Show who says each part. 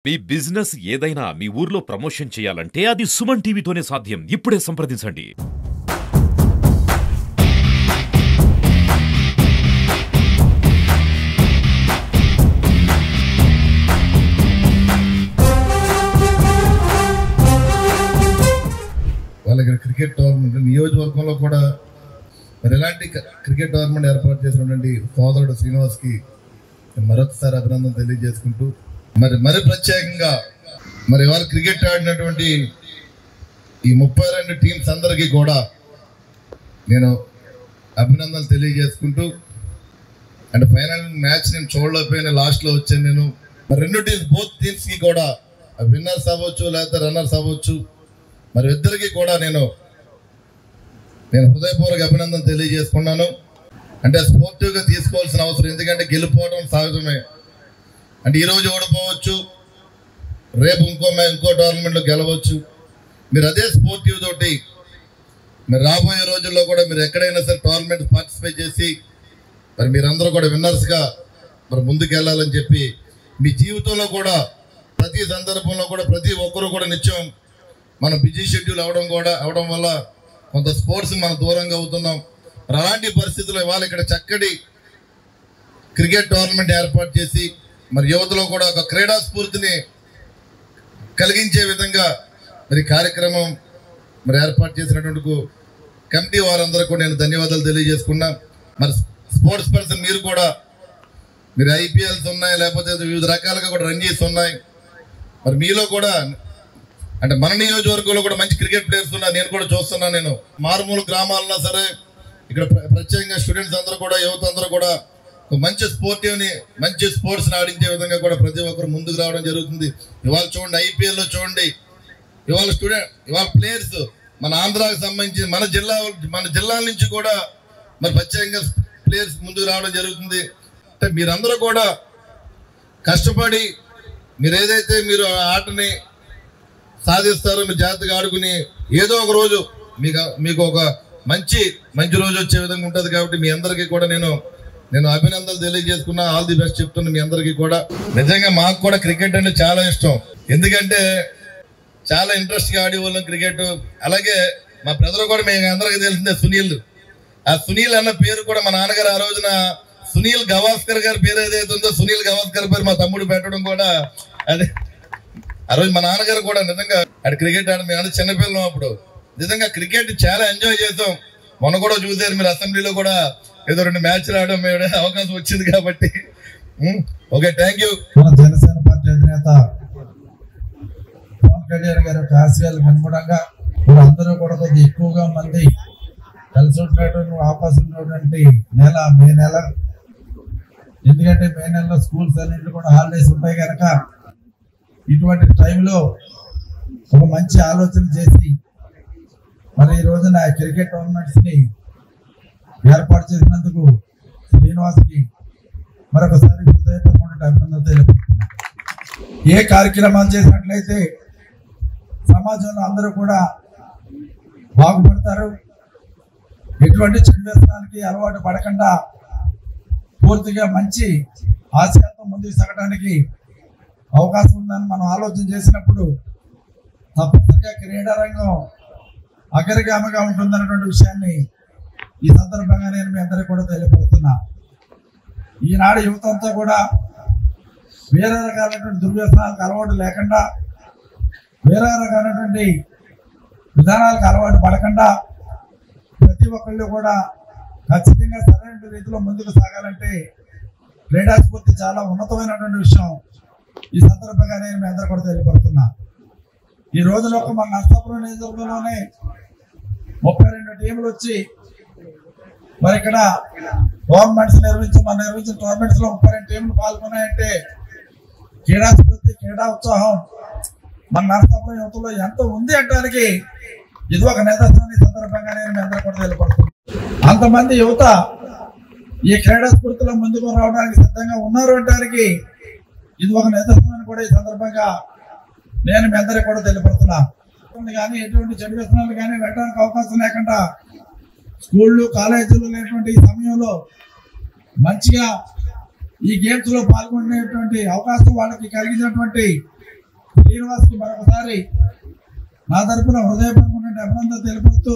Speaker 1: మీ business ఏదైనా మీ ఊర్లో promotion చేయాలంటే అది సుమన్ టీవీతోనే సాధ్యం. ఇప్పుడే సంప్రదించండి.
Speaker 2: వాళ్ళకి క్రికెట్ టోర్నమెంట్ నియోజకవర్గంలో కూడా మరి ఎలాంటి క్రికెట్ టోర్నమెంట్ ఏర్పాటు చేసినటువంటి సోదరుడు శ్రీనివాస్కి మరొకసారి అభినందన తెలియజేసుకుంటూ మరి ప్రత్యేకంగా మరి ఇవాళ క్రికెట్ ఆడినటువంటి ఈ 32 టీమ్స్ అందరికీ కూడా నేను అభినందనలు తెలియజేసుకుంటూ అంటే ఫైనల్ మ్యాచ్ నేను చూడలేకపోయినా లాస్ట్లో వచ్చాను నేను. మరి రెండు బోత్ టీమ్స్కి కూడా విన్నర్స్ అవ్వచ్చు లేకపోతే రన్నర్స్ అవ్వచ్చు, మరి ఇద్దరికి కూడా నేను హృదయపూర్వక అభినందన తెలియజేసుకున్నాను. అంటే స్పోర్టివ్గా తీసుకోవాల్సిన అవసరం, ఎందుకంటే గెలిపోవడం సహజమే. అంటే ఈరోజు ఓడిపోవచ్చు, రేపు ఇంకో టోర్నమెంట్లో గెలవచ్చు. మీరు అదే స్పోర్టివ్ తోటి మీరు రాబోయే రోజుల్లో కూడా మీరు ఎక్కడైనా సరే టోర్నమెంట్ పార్టిసిపేట్ చేసి మరి మీరందరూ కూడా విన్నర్స్గా మరి ముందుకు వెళ్ళాలని చెప్పి మీ జీవితంలో కూడా ప్రతి సందర్భంలో కూడా ప్రతి ఒక్కరూ కూడా నిత్యం మనం బిజీ షెడ్యూల్ అవడం వల్ల కొంత స్పోర్ట్స్ మనం దూరంగా అవుతున్నాం. మరి అలాంటి పరిస్థితుల్లో ఇవాళ ఇక్కడ చక్కటి క్రికెట్ టోర్నమెంట్ ఏర్పాటు చేసి మరి యువతలో కూడా ఒక క్రీడా స్ఫూర్తిని కలిగించే విధంగా మరి కార్యక్రమం మరి ఏర్పాటు చేసినటువంటి కమిటీ వారందరూ కూడా నేను ధన్యవాదాలు తెలియజేసుకున్నా. మరి స్పోర్ట్స్ పర్సన్ మీరు కూడా మీరు ఐపీఎల్స్ ఉన్నాయి, లేకపోతే వివిధ రకాలుగా కూడా రంజీస్ ఉన్నాయి. మరి మీలో కూడా అంటే మన నియోజకవర్గంలో కూడా మంచి క్రికెట్ ప్లేయర్స్ ఉన్నారు, నేను కూడా చూస్తున్నాను. నేను మారుమూల గ్రామాలన్నా సరే ఇక్కడ ప్రత్యేకంగా స్టూడెంట్స్ అందరూ కూడా యువత అందరూ కూడా మంచి స్పోర్ట్స్ని ఆడించే విధంగా కూడా ప్రతి ఒక్కరు ముందుకు రావడం జరుగుతుంది. ఇవాళ చూడండి ఐపీఎల్లో చూడండి, ఇవాళ ప్లేయర్స్ మన ఆంధ్రాకి సంబంధించి మన జిల్లాల నుంచి కూడా మరి ప్రత్యేకంగా ప్లేయర్స్ ముందుకు రావడం జరుగుతుంది. అంటే మీరందరూ కూడా కష్టపడి మీరు ఏదైతే మీరు ఆటని సాధిస్తారో, మీరు జాగ్రత్తగా ఆడుకుని ఏదో ఒక రోజు మీకు ఒక మంచి రోజు వచ్చే విధంగా ఉంటుంది. కాబట్టి మీ అందరికీ కూడా నేను అభినందనలు తెలియజేసుకున్నా, ఆల్ ది బెస్ట్ చెప్తున్నా మీ అందరికీ కూడా. నిజంగా మాకు కూడా క్రికెట్ అంటే చాలా ఇష్టం, ఎందుకంటే చాలా ఇంట్రెస్ట్గా ఆడేవాళ్ళం క్రికెట్. అలాగే మా బ్రదర్ కూడా మేము అందరికీ తెలిసిందే సునీల్. ఆ సునీల్ అన్న పేరు కూడా మా నాన్నగారు ఆ రోజున సునీల్ గవాస్కర్ గారి పేరు ఏదైతే ఉందో సునీల్ గవాస్కర్ పేరు మా తమ్ముడు పెట్టడం కూడా అదే. ఆ రోజు మా నాన్నగారు కూడా నిజంగా క్రికెట్ ఆడ మేము చిన్నపిల్లం అప్పుడు నిజంగా క్రికెట్ చాలా ఎంజాయ్ చేస్తాం. మొన్న కూడా చూసారు మీరు అసెంబ్లీలో కూడా ఏదో 2 మ్యాచ్లు ఆడడం అవకాశం వచ్చింది కాబట్టి. Okay, thank you.
Speaker 3: మన జనసేన పార్టీ అధినేత పవన్ కళ్యాణ్ గారి యొక్క ఆశయాలకు అనుగుణంగా ఇప్పుడు అందరూ కూడా కొద్దిగా ఎక్కువగా మంది కలిసి ఉండేటువంటి అవకాశం ఉన్నటువంటి నెల మే నెల. ఎందుకంటే మే నెలలో స్కూల్స్ అన్నింటిలో కూడా హాలిడేస్ ఉంటాయి కనుక ఇటువంటి టైంలో ఒక మంచి ఆలోచన చేసి మరి ఈ రోజున క్రికెట్ టోర్నమెంట్స్ని ఏర్పాటు చేసినందుకు శ్రీనివాస్కి మరొకసారి హృదయపూర్వక అభినందనలు తెలియజేస్తున్నాను. ఏ కార్యక్రమాలు చేసినట్లయితే సమాజంలో అందరూ కూడా బాగుపడతారు, ఎటువంటి చెడు వ్యసనాలకి అలవాటు పడకుండా పూర్తిగా మంచి ఆశయాలతో ముందుకు సాగడానికి అవకాశం ఉందని మనం ఆలోచన చేసినప్పుడు తప్పనిసరిగా క్రీడా రంగం అగ్రగామిగా ఉంటుందన్నటువంటి విషయాన్ని ఈ సందర్భంగా నేను మీ అందరికీ కూడా తెలియపరుస్తున్నా. ఈనాడు యువత అంతా కూడా వేరే రకాలైనటువంటి దుర్వ్యసనాలకు అలవాటు లేకుండా, వేరే రకాలైనటువంటి విధానాలకు అలవాటు పడకుండా ప్రతి ఒక్కళ్ళు కూడా ఖచ్చితంగా సరైన రీతిలో ముందుకు సాగాలంటే క్రీడా స్ఫూర్తి చాలా ఉన్నతమైనటువంటి విషయం. ఈ సందర్భంగా నేను మీ అందరూ కూడా తెలియపడుతున్నా. ఈ రోజులో మన నర్సాపురం నియోజకవర్గంలోనే 32 టీములు వచ్చి మరి ఇక్కడ టోర్నమెంట్స్ నిర్వహించిన టోర్నమెంట్స్ లో 32 టీములు పాల్గొన్నాయంటే క్రీడా స్ఫూర్తి, క్రీడా ఉత్సాహం మన నర్సాపురం యువతలో ఎంత ఉంది అంటానికి ఇది ఒక నిదర్శనం. ఈ సందర్భంగా నేను మీ అందరూ కూడా తెలియపడుతున్నాను. అంతమంది యువత ఈ క్రీడా స్ఫూర్తిలో ముందుకు రావడానికి సిద్ధంగా ఉన్నారు అంటానికి ఇది ఒక నిదర్శనం కూడా ఈ సందర్భంగా నేను మీ అందరికీ కూడా తెలియపడుతున్నా. కానీ ఎటువంటి చెడు వ్యసనాలు కానీ వెళ్ళడానికి అవకాశం లేకుండా స్కూళ్ళు కాలేజీలు లేనటువంటి ఈ సమయంలో మంచిగా ఈ గేమ్స్ లో పాల్గొనేటువంటి అవకాశం వాళ్ళకి కలిగినటువంటి శ్రీనివాస్కి మరొకసారి నా తరపున హృదయపూర్వకమైన అభినందన తెలుపుతూ